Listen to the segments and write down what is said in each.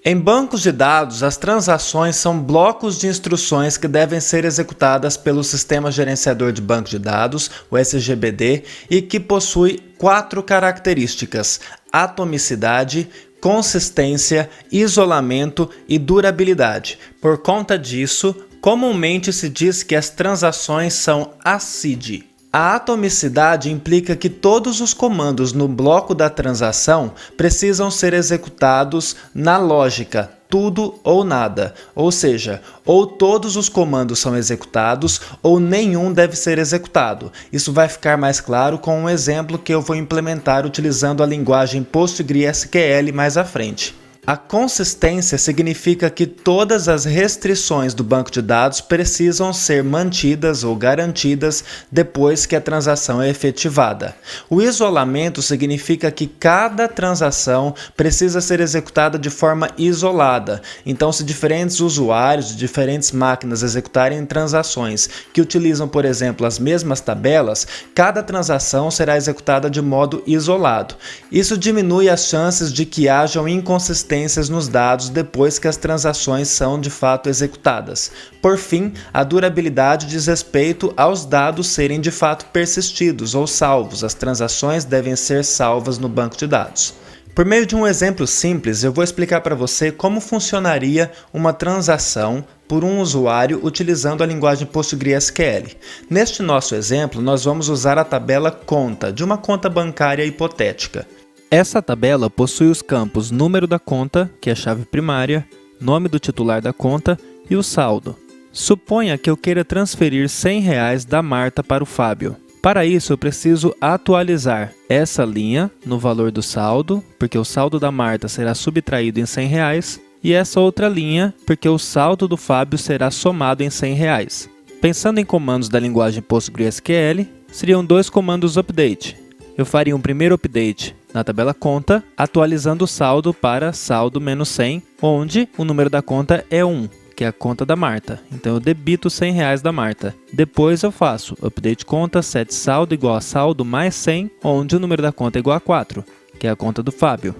Em bancos de dados, as transações são blocos de instruções que devem ser executadas pelo Sistema Gerenciador de Banco de Dados, o SGBD, e que possui 4 características: atomicidade, consistência, isolamento e durabilidade. Por conta disso, comumente se diz que as transações são ACID. A atomicidade implica que todos os comandos no bloco da transação precisam ser executados na lógica tudo ou nada, ou seja, ou todos os comandos são executados ou nenhum deve ser executado. Isso vai ficar mais claro com um exemplo que eu vou implementar utilizando a linguagem PostgreSQL mais à frente. A consistência significa que todas as restrições do banco de dados precisam ser mantidas ou garantidas depois que a transação é efetivada. O isolamento significa que cada transação precisa ser executada de forma isolada. Então, se diferentes usuários de diferentes máquinas executarem transações que utilizam, por exemplo, as mesmas tabelas, cada transação será executada de modo isolado. Isso diminui as chances de que hajam inconsistências nos dados depois que as transações são de fato executadas. Por fim, a durabilidade diz respeito aos dados serem de fato persistidos ou salvos. As transações devem ser salvas no banco de dados. Por meio de um exemplo simples, eu vou explicar para você como funcionaria uma transação por um usuário utilizando a linguagem PostgreSQL. Neste nosso exemplo, nós vamos usar a tabela conta de uma conta bancária hipotética. Essa tabela possui os campos número da conta, que é a chave primária, nome do titular da conta e o saldo. Suponha que eu queira transferir R$100 da Marta para o Fábio. Para isso, eu preciso atualizar essa linha no valor do saldo, porque o saldo da Marta será subtraído em R$100, e essa outra linha, porque o saldo do Fábio será somado em R$100. Pensando em comandos da linguagem PostgreSQL, seriam 2 comandos update. Eu faria um primeiro update na tabela conta, atualizando o saldo para saldo menos 100, onde o número da conta é 1, que é a conta da Marta. Então eu debito R$100 da Marta. Depois eu faço update conta, set saldo igual a saldo mais 100, onde o número da conta é igual a 4, que é a conta do Fábio.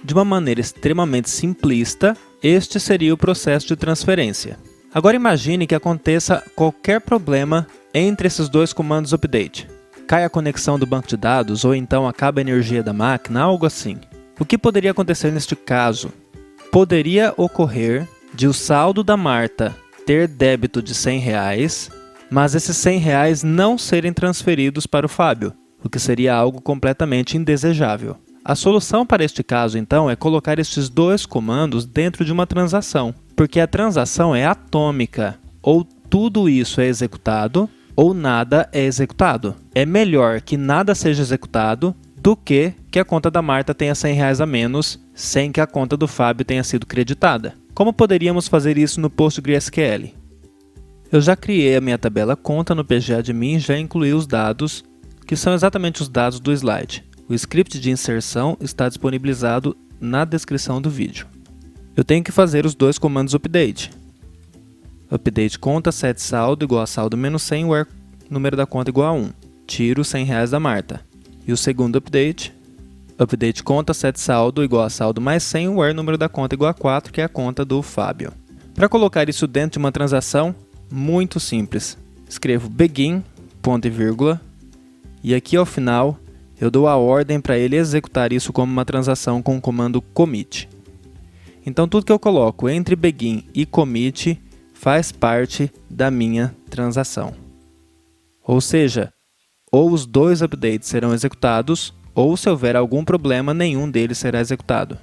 De uma maneira extremamente simplista, este seria o processo de transferência. Agora imagine que aconteça qualquer problema entre esses 2 comandos update. Cai a conexão do banco de dados ou então acaba a energia da máquina, algo assim. O que poderia acontecer neste caso? Poderia ocorrer de o saldo da Marta ter débito de R$100, mas esses R$100 não serem transferidos para o Fábio, o que seria algo completamente indesejável. A solução para este caso, então, é colocar estes 2 comandos dentro de uma transação, porque a transação é atômica, ou tudo isso é executado, ou nada é executado. É melhor que nada seja executado do que a conta da Marta tenha R$100 a menos sem que a conta do Fábio tenha sido creditada. Como poderíamos fazer isso no PostgreSQL? Eu já criei a minha tabela conta no pgadmin e já incluí os dados, que são exatamente os dados do slide. O script de inserção está disponibilizado na descrição do vídeo. Eu tenho que fazer os 2 comandos update. Update conta, set saldo igual a saldo menos 100, where número da conta igual a 1. Tiro R$100 da Marta. E o segundo update, update conta, set saldo igual a saldo mais 100, where número da conta igual a 4, que é a conta do Fábio. Para colocar isso dentro de uma transação, muito simples. Escrevo begin, ponto e vírgula, e aqui ao final eu dou a ordem para ele executar isso como uma transação com o comando commit. Então tudo que eu coloco entre begin e commit faz parte da minha transação. Ou seja, ou os 2 updates serão executados, ou se houver algum problema, nenhum deles será executado.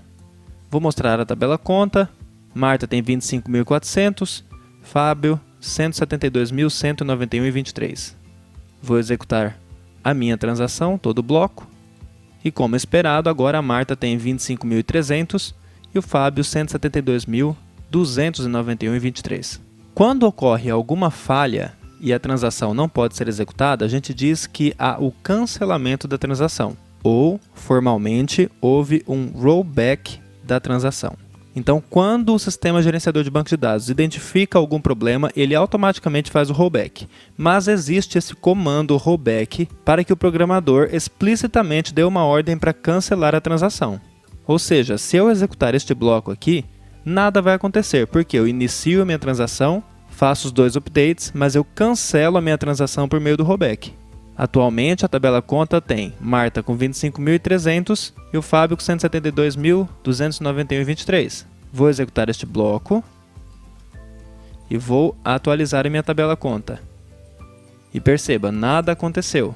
Vou mostrar a tabela conta. Marta tem 25.400, Fábio 172.191,23. Vou executar a minha transação, todo o bloco. E como esperado, agora a Marta tem 25.300 e o Fábio 172.291,23. Quando ocorre alguma falha e a transação não pode ser executada, a gente diz que há o cancelamento da transação, ou, formalmente, houve um rollback da transação. Então, quando o sistema gerenciador de banco de dados identifica algum problema, ele automaticamente faz o rollback. Mas existe esse comando rollback para que o programador explicitamente dê uma ordem para cancelar a transação. Ou seja, se eu executar este bloco aqui, nada vai acontecer, porque eu inicio a minha transação, faço os 2 updates, mas eu cancelo a minha transação por meio do rollback. Atualmente a tabela conta tem Marta com 25.300 e o Fábio com 172.291,23. Vou executar este bloco e vou atualizar a minha tabela conta. E perceba, nada aconteceu.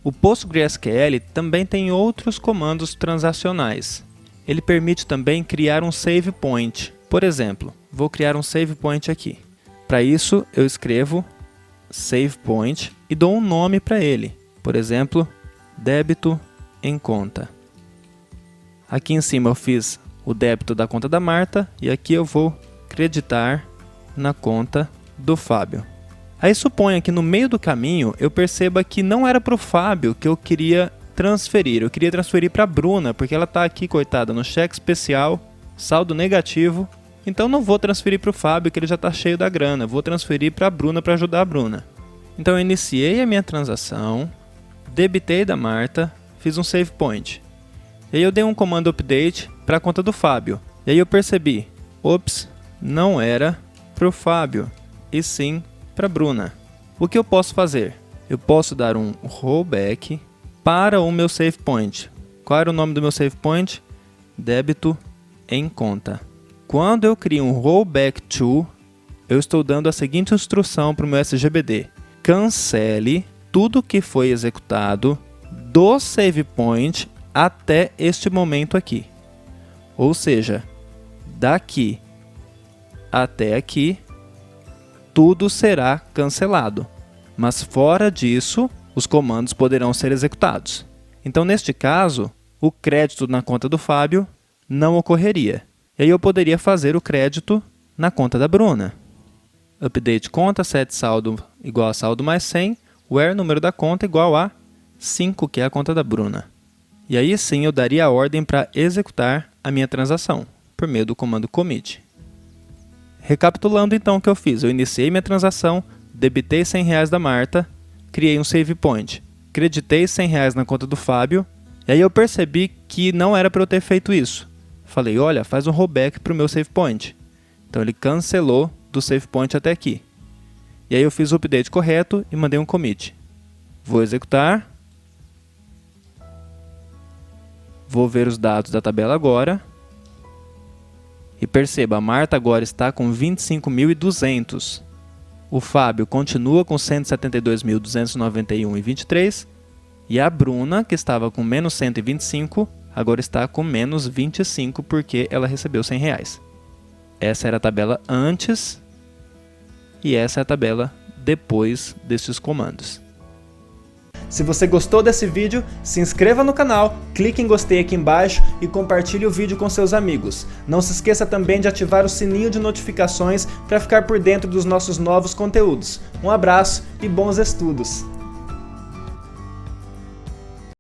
O PostgreSQL também tem outros comandos transacionais. Ele permite também criar um save point. Por exemplo, vou criar um save point aqui. Para isso, eu escrevo save point e dou um nome para ele. Por exemplo, débito em conta. Aqui em cima eu fiz o débito da conta da Marta e aqui eu vou creditar na conta do Fábio. Aí suponha que no meio do caminho eu perceba que não era para o Fábio que eu queria transferir. Eu queria transferir para a Bruna, porque ela está aqui, coitada, no cheque especial, saldo negativo. Então não vou transferir para o Fábio, que ele já está cheio da grana. Vou transferir para a Bruna para ajudar a Bruna. Então eu iniciei a minha transação, debitei da Marta, fiz um save point. E aí eu dei um comando update para a conta do Fábio. E aí eu percebi, ops, não era para o Fábio, e sim para a Bruna. O que eu posso fazer? Eu posso dar um rollback para o meu save point. Qual era o nome do meu save point? Débito em conta. Quando eu crio um rollback to, eu estou dando a seguinte instrução para o meu SGBD. Cancele tudo que foi executado do save point até este momento aqui. Ou seja, daqui até aqui, tudo será cancelado. Mas fora disso, os comandos poderão ser executados. Então, neste caso, o crédito na conta do Fábio não ocorreria. E aí eu poderia fazer o crédito na conta da Bruna. Update conta, set saldo igual a saldo mais 100, where número da conta igual a 5, que é a conta da Bruna. E aí sim eu daria a ordem para executar a minha transação, por meio do comando commit. Recapitulando então o que eu fiz, eu iniciei minha transação, debitei R$100 da Marta, criei um save point, creditei R$100 na conta do Fábio, e aí eu percebi que não era para eu ter feito isso. Falei, olha, faz um rollback para o meu save point. Então ele cancelou do save point até aqui. E aí eu fiz o update correto e mandei um commit. Vou executar. Vou ver os dados da tabela agora. E perceba, a Marta agora está com 25.200. O Fábio continua com 172.291,23. E a Bruna, que estava com menos 125, agora está com menos 25 porque ela recebeu R$100. Essa era a tabela antes e essa é a tabela depois desses comandos. Se você gostou desse vídeo, se inscreva no canal, clique em gostei aqui embaixo e compartilhe o vídeo com seus amigos. Não se esqueça também de ativar o sininho de notificações para ficar por dentro dos nossos novos conteúdos. Um abraço e bons estudos!